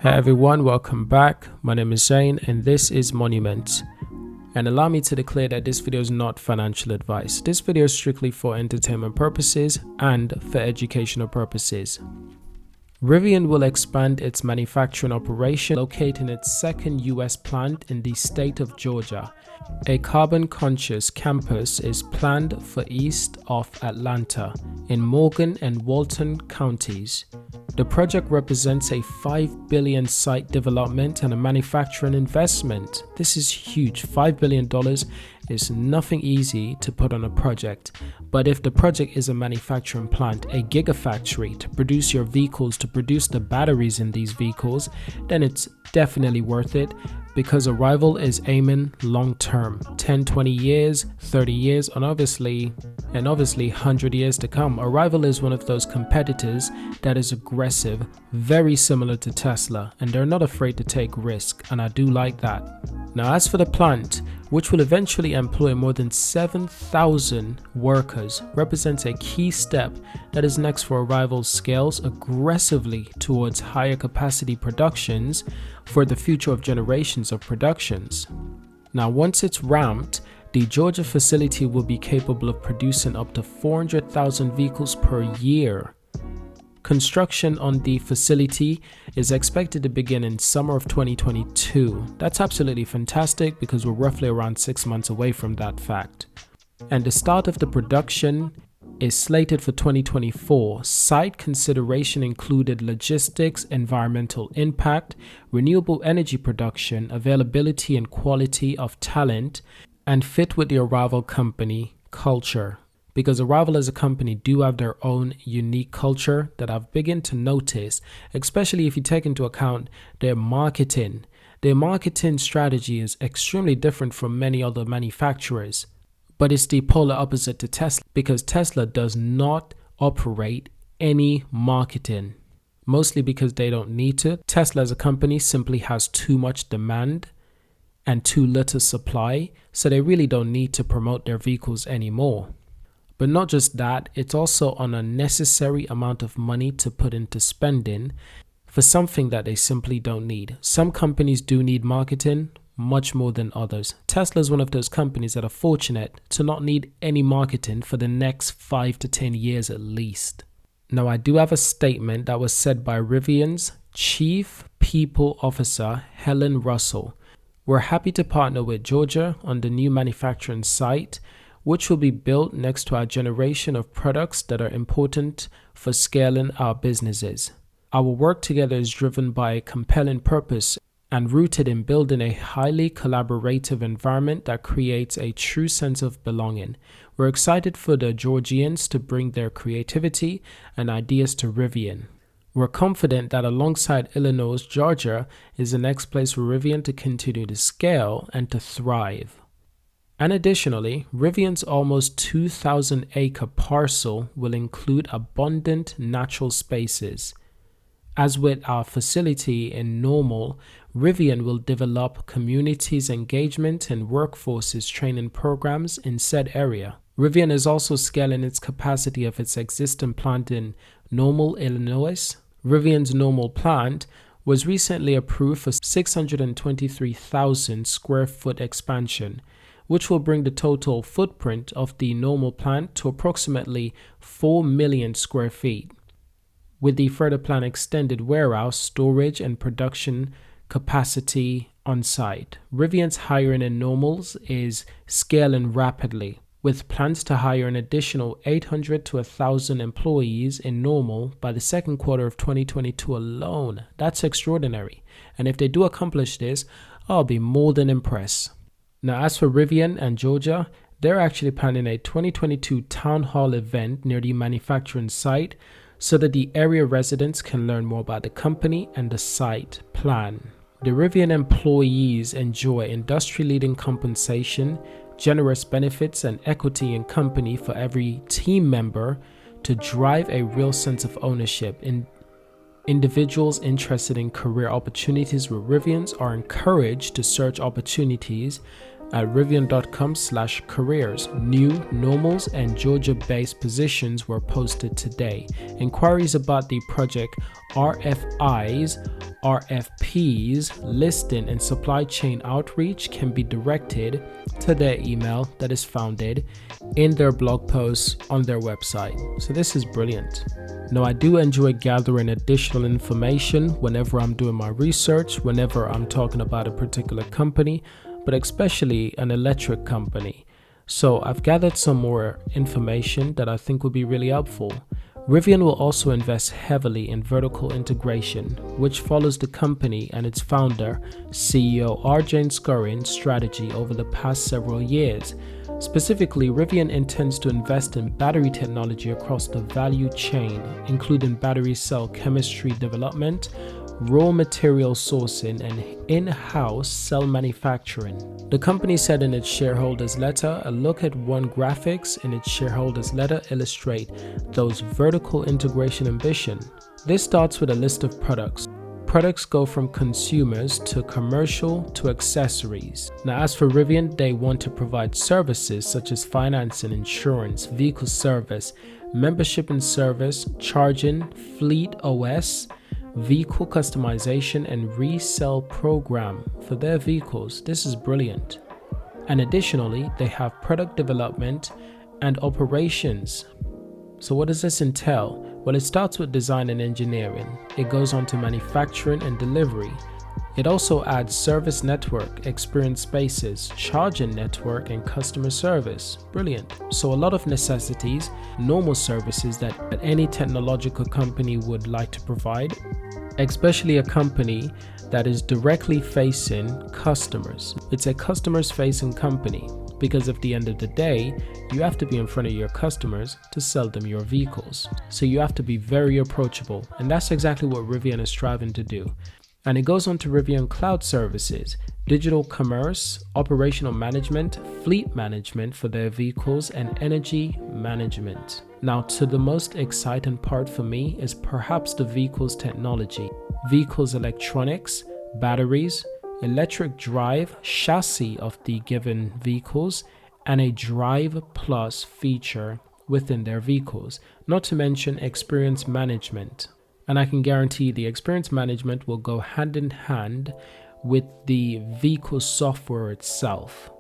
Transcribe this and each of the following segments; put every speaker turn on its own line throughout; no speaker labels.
Hey everyone, welcome back. My name is Zane and this is Monument. And allow me to declare that this video is not financial advice. This video is strictly for entertainment purposes and for educational purposes. Rivian will expand its manufacturing operation, locating its second US plant in the state of Georgia. A carbon-conscious campus is planned for east of Atlanta in Morgan and Walton counties. The project represents a $5 billion site development and a manufacturing investment. This is huge. $5 billion is nothing easy to put on a project. But if the project is a manufacturing plant, a gigafactory to produce your vehicles, to produce the batteries in these vehicles, then it's definitely worth it, because Arrival is aiming long term, 10, 20 years, 30 years, and obviously 100 years to come. Arrival is one of those competitors that is aggressive, very similar to Tesla, and they're not afraid to take risk, and I do like that. Now, as for the plant, which will eventually employ more than 7,000 workers, represents a key step that is next for Arrival's scales aggressively towards higher capacity productions for the future of generations of productions. Now, once it's ramped, the Georgia facility will be capable of producing up to 400,000 vehicles per year. Construction on the facility is expected to begin in summer of 2022. That's absolutely fantastic because we're roughly around 6 months away from that fact. And the start of the production is slated for 2024. Site consideration included logistics, environmental impact, renewable energy production, availability and quality of talent, and fit with the Arrival company culture. Because Arrival as a company do have their own unique culture that I've begun to notice, especially if you take into account their marketing. Their marketing strategy is extremely different from many other manufacturers, but it's the polar opposite to Tesla, because Tesla does not operate any marketing, mostly because they don't need to. Tesla as a company simply has too much demand and too little supply, so they really don't need to promote their vehicles anymore. But not just that, it's also an unnecessary amount of money to put into spending for something that they simply don't need. Some companies do need marketing much more than others. Tesla is one of those companies that are fortunate to not need any marketing for the next 5 to 10 years at least. Now, I do have a statement that was said by Rivian's Chief People Officer, Helen Russell. We're happy to partner with Georgia on the new manufacturing site, which will be built next to our generation of products that are important for scaling our businesses. Our work together is driven by a compelling purpose and rooted in building a highly collaborative environment that creates a true sense of belonging. We're excited for the Georgians to bring their creativity and ideas to Rivian. We're confident that alongside Illinois, Georgia is the next place for Rivian to continue to scale and to thrive. And additionally, Rivian's almost 2,000-acre parcel will include abundant natural spaces. As with our facility in Normal, Rivian will develop communities engagement and workforces training programs in said area. Rivian is also scaling its capacity of its existing plant in Normal, Illinois. Rivian's Normal plant was recently approved for 623,000 square foot expansion, which will bring the total footprint of the Normal plant to approximately 4 million square feet. With the further plan extended warehouse, storage, and production capacity on site. Rivian's hiring in Normals is scaling rapidly, with plans to hire an additional 800 to 1,000 employees in Normal by the second quarter of 2022 alone. That's extraordinary. And if they do accomplish this, I'll be more than impressed. Now, as for Rivian and Georgia, they're actually planning a 2022 town hall event near the manufacturing site so that the area residents can learn more about the company and the site plan. The Rivian employees enjoy industry-leading compensation, generous benefits, and equity in company for every team member to drive a real sense of ownership. Individuals interested in career opportunities with Rivians are encouraged to search opportunities at rivian.com/careers. New, normals, and Georgia-based positions were posted today. Inquiries about the project RFIs, RFPs, listing, and supply chain outreach can be directed to their email that is founded in their blog posts on their website. So this is brilliant. Now, I do enjoy gathering additional information whenever I'm doing my research, whenever I'm talking about a particular company, but especially an electric company. So I've gathered some more information that I think will be really helpful. Rivian will also invest heavily in vertical integration, which follows the company and its founder, CEO R1S strategy over the past several years. Specifically, Rivian intends to invest in battery technology across the value chain, including battery cell chemistry development, raw material sourcing, and in-house cell manufacturing. The company said in its shareholders letter, a look at one graphics in its shareholders letter illustrate those vertical integration ambition. This starts with a list of products. Products go from consumers to commercial to accessories. Now, as for Rivian, they want to provide services such as financing, insurance, vehicle service, membership and service, charging, fleet OS, vehicle customization, and resale program for their vehicles. This is brilliant. And additionally, they have product development and operations. So what does this entail? Well, it starts with design and engineering. It goes on to manufacturing and delivery. It also adds service network, experience spaces, charging network, and customer service. Brilliant. So a lot of necessities, normal services that any technological company would like to provide, especially a company that is directly facing customers. It's a customers facing company because at the end of the day, you have to be in front of your customers to sell them your vehicles. So you have to be very approachable, and that's exactly what Rivian is striving to do. And it goes on to Rivian Cloud Services, digital commerce, operational management, fleet management for their vehicles, and energy management. Now, to the most exciting part for me is perhaps the vehicle's technology, vehicles electronics, batteries, electric drive, chassis of the given vehicles, and a Drive Plus feature within their vehicles, not to mention experience management. And I can guarantee the experience management will go hand in hand with the vehicle software itself.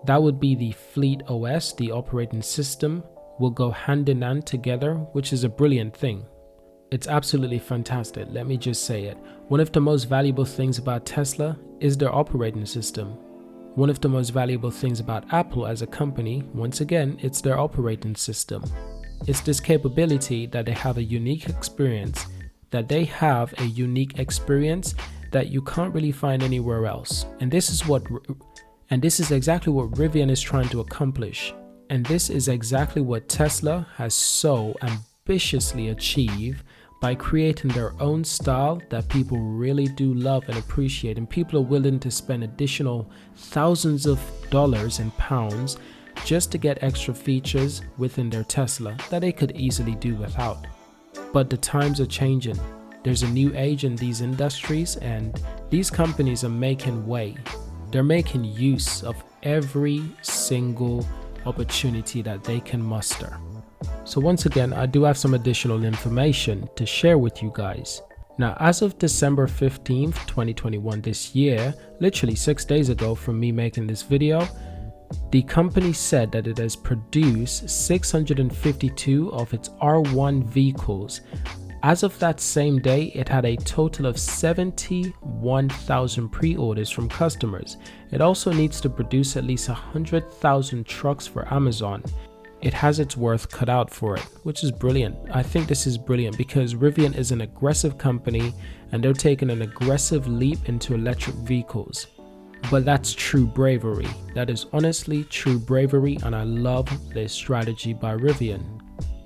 That would be the Fleet OS, the operating system, will go hand in hand together, which is a brilliant thing. It's absolutely fantastic, let me just say it. One of the most valuable things about Tesla is their operating system. One of the most valuable things about Apple as a company, once again, it's their operating system. It's this capability that they have a unique experience, that you can't really find anywhere else. And this is exactly what Rivian is trying to accomplish. And this is exactly what Tesla has so ambitiously achieved by creating their own style that people really do love and appreciate, and people are willing to spend additional thousands of dollars and pounds just to get extra features within their Tesla that they could easily do without. But the times are changing. There's a new age in these industries, and these companies are making way. They're making use of every single opportunity that they can muster. So once again, I do have some additional information to share with you guys. Now, as of December 15th, 2021 this year, literally 6 days ago from me making this video, the company said that it has produced 652 of its R1 vehicles. As of that same day, it had a total of 71,000 pre-orders from customers. It also needs to produce at least 100,000 trucks for Amazon. It has its worth cut out for it, which is brilliant. I think this is brilliant because Rivian is an aggressive company and they're taking an aggressive leap into electric vehicles. But that's true bravery. That is honestly true bravery, and I love this strategy by Rivian.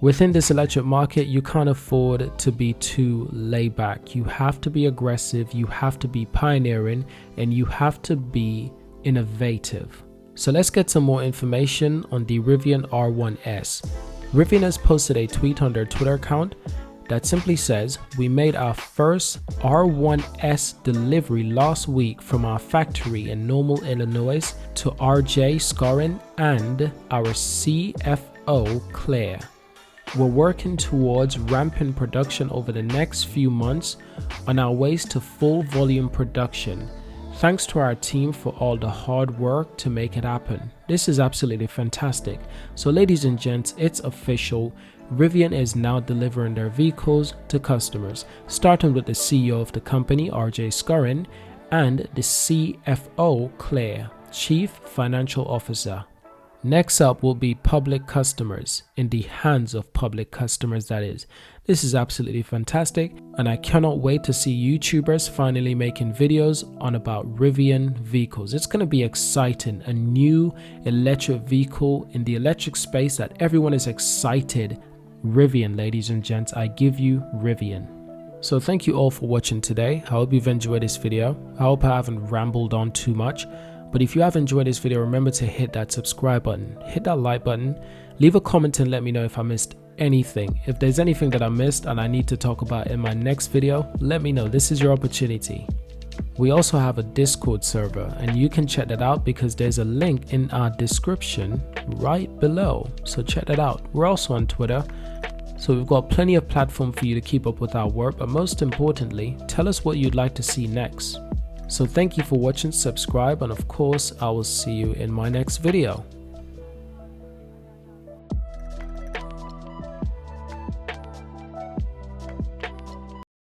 Within this electric market, you can't afford to be too laid back. You have to be aggressive, you have to be pioneering, and you have to be innovative. So let's get some more information on the Rivian R1S. Rivian has posted a tweet on their Twitter account that simply says, we made our first R1S delivery last week from our factory in Normal, Illinois to RJ Scorin and our CFO Claire. We're working towards ramping production over the next few months on our ways to full volume production. Thanks to our team for all the hard work to make it happen. This is absolutely fantastic. So ladies and gents, it's official. Rivian is now delivering their vehicles to customers, starting with the CEO of the company, RJ Scorin, and the CFO, Claire, Chief Financial Officer. Next up will be public customers, in the hands of public customers, that is. This is absolutely fantastic, and I cannot wait to see YouTubers finally making videos on about Rivian vehicles. It's going to be exciting, a new electric vehicle in the electric space that everyone is excited. Rivian, ladies and gents, I give you Rivian. So thank you all for watching today. I hope you've enjoyed this video. I hope I haven't rambled on too much. But if you have enjoyed this video, remember to hit that subscribe button, hit that like button, leave a comment and let me know if I missed anything. If there's anything that I missed and I need to talk about in my next video, let me know. This is your opportunity. We also have a Discord server and you can check that out because there's a link in our description right below. So check that out. We're also on Twitter. So we've got plenty of platform for you to keep up with our work, but most importantly, tell us what you'd like to see next. So thank you for watching, subscribe, and of course, I will see you in my next video.